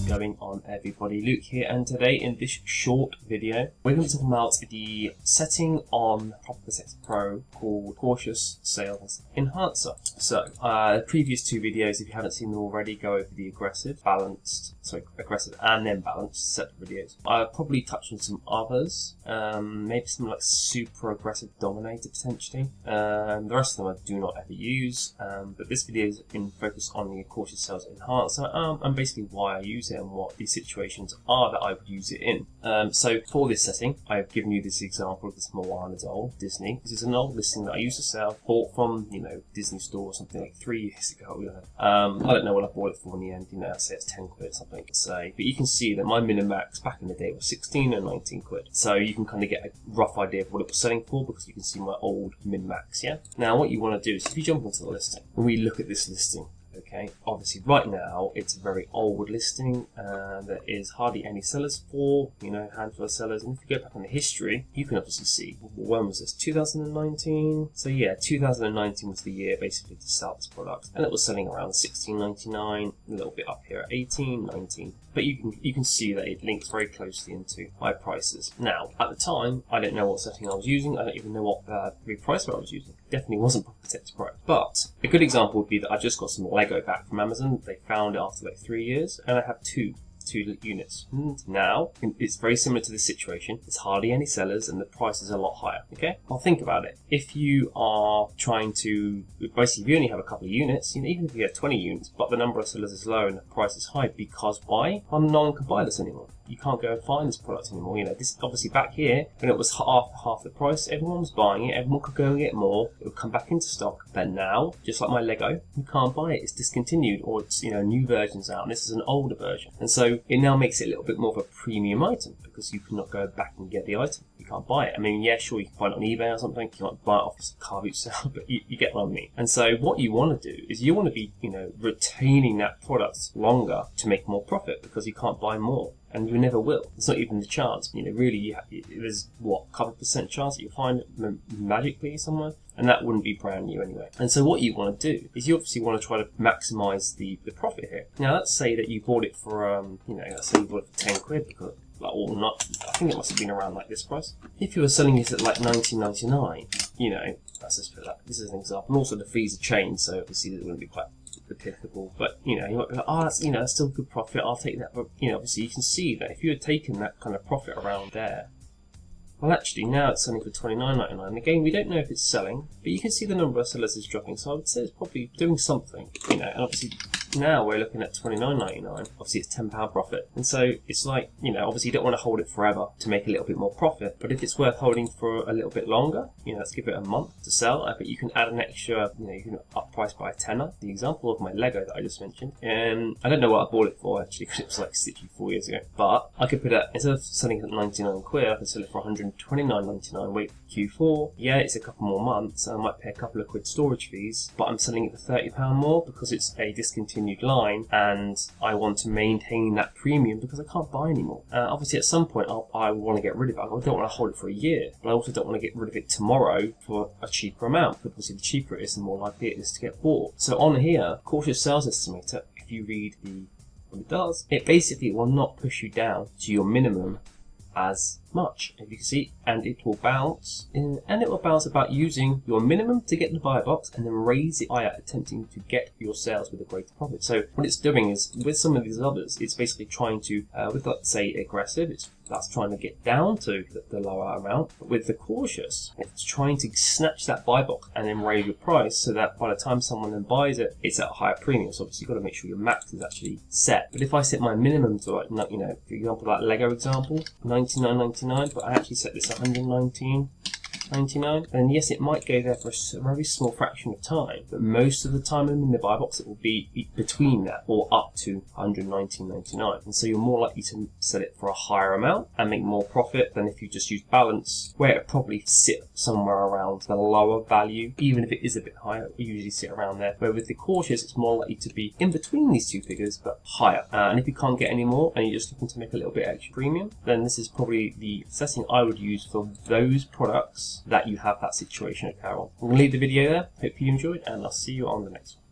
going on, everybody? Luke here, and today in this short video we're going to talk about the setting on ProfitProtectorPro called Cautious Sales Enhancer. So previous two videos, if you haven't seen them already, go over the aggressive and then balanced set of videos. I'll probably touch on some others, maybe some like super aggressive dominator potentially. The rest of them I do not ever use, but this video is in focus on the Cautious Sales Enhancer and basically why I use it and what the situations are that I would use it in. So for this setting, I've given you this example of this Moana doll, Disney. This is an old listing that I used to sell, bought from, Disney store or something like 3 years ago. I don't know what I bought it for in the end, I'd say it's 10 quid, something to say. But you can see that my min-max back in the day was 16 and 19 quid. So you can kind of get a rough idea of what it was selling for because you can see my old min-max, yeah? Now what you want to do is if you jump into the listing, when we look at this listing, okay, obviously right now it's a very old listing, there is hardly any sellers for, a handful of sellers. And if you go back on the history, you can obviously see, when was this, 2019? So yeah, 2019 was the year basically to sell this product, and it was selling around $16.99, a little bit up here at $18, $19. But you can see that it links very closely into my prices. Now, at the time, I don't know what setting I was using. I don't even know what the price I was using. Definitely wasn't ProfitProtectorPro. But a good example would be that I just got some Lego back from Amazon. They found it after like 3 years, and I have two units. And now it's very similar to this situation. There's hardly any sellers and the price is a lot higher. Okay, well, think about it. If you are trying to basically, if you only have a couple of units, even if you have 20 units, but the number of sellers is low and the price is high, because why? Well, no one can buy this anymore. You can't go and find this product anymore. This obviously back here when it was half the price, everyone was buying it. Everyone could go and get more. It would come back into stock. But now, just like my Lego, you can't buy it. It's discontinued, or it's new versions out. And this is an older version, and so it now makes it a little bit more of a premium item because you cannot go back and get the item. You can't buy it. I mean, yeah, sure, you can find it on eBay or something. You might buy it off a car boot sale, but you get what I mean. And so what you want to do is you want to be, retaining that product longer to make more profit because you can't buy more. And you never will. It's not even the chance. Really, there's what, a couple % chance that you'll find it magically somewhere, and that wouldn't be brand new anyway. And so what you want to do is you obviously want to try to maximize the profit here. Now let's say that you bought it for let's say you bought it for 10 quid because, or not. I think it must have been around like this price. If you were selling it at like 19.99, let's just put that. This is an example. And also the fees are changed, so obviously it wouldn't be quite applicable, but you might be like, oh, that's still good profit, I'll take that. But obviously you can see that if you had taken that kind of profit around there, well, actually now it's selling for $29.99. Again, we don't know if it's selling, but you can see the number of sellers is dropping, so I would say it's probably doing something, and obviously now we're looking at $29.99. Obviously it's £10 profit, and so it's like, obviously you don't want to hold it forever to make a little bit more profit, but if it's worth holding for a little bit longer, let's give it a month to sell. I bet you can add an extra, you can up price by a tenner. The example of my Lego that I just mentioned, I don't know what I bought it for actually, because it was like literally 4 years ago, but I could put it, instead of selling it at 99 quid, I could sell it for $129.99. wait for Q4. Yeah, it's a couple more months, and I might pay a couple of quid storage fees, but I'm selling it for £30 more because it's a discontinued line, and I want to maintain that premium because I can't buy anymore. Obviously at some point I want to get rid of it. I don't want to hold it for a year, but I also don't want to get rid of it tomorrow for a cheaper amount, because obviously the cheaper it is, the more likely it is to get bought. So on here, Cautious Sales Estimator, if you read what it does, it basically will not push you down to your minimum as much, as you can see, and it will bounce about using your minimum to get the buy box and then raise it higher, attempting to get your sales with a greater profit. So what it's doing is, with some of these others, it's basically trying to, with let's say aggressive, that's trying to get down to the lower amount. But with the cautious, it's trying to snatch that buy box and then raise your price so that by the time someone then buys it, it's at a higher premium. So obviously you've got to make sure your max is actually set. But if I set my minimum to like, for example, that Lego example, $99.99, but I actually set this $119.99, then yes, it might go there for a very small fraction of time, but most of the time in the buy box it will be between that or up to $119.99, and so you're more likely to sell it for a higher amount and make more profit than if you just use balance, where it probably sit somewhere around the lower value. Even if it is a bit higher, it usually sit around there, where with the cautious it's more likely to be in between these two figures but higher. And if you can't get any more and you're just looking to make a little bit extra premium, then this is probably the setting I would use for those products that you have that situation occur on. I'm going to leave the video there. Hope you enjoyed, and I'll see you on the next one.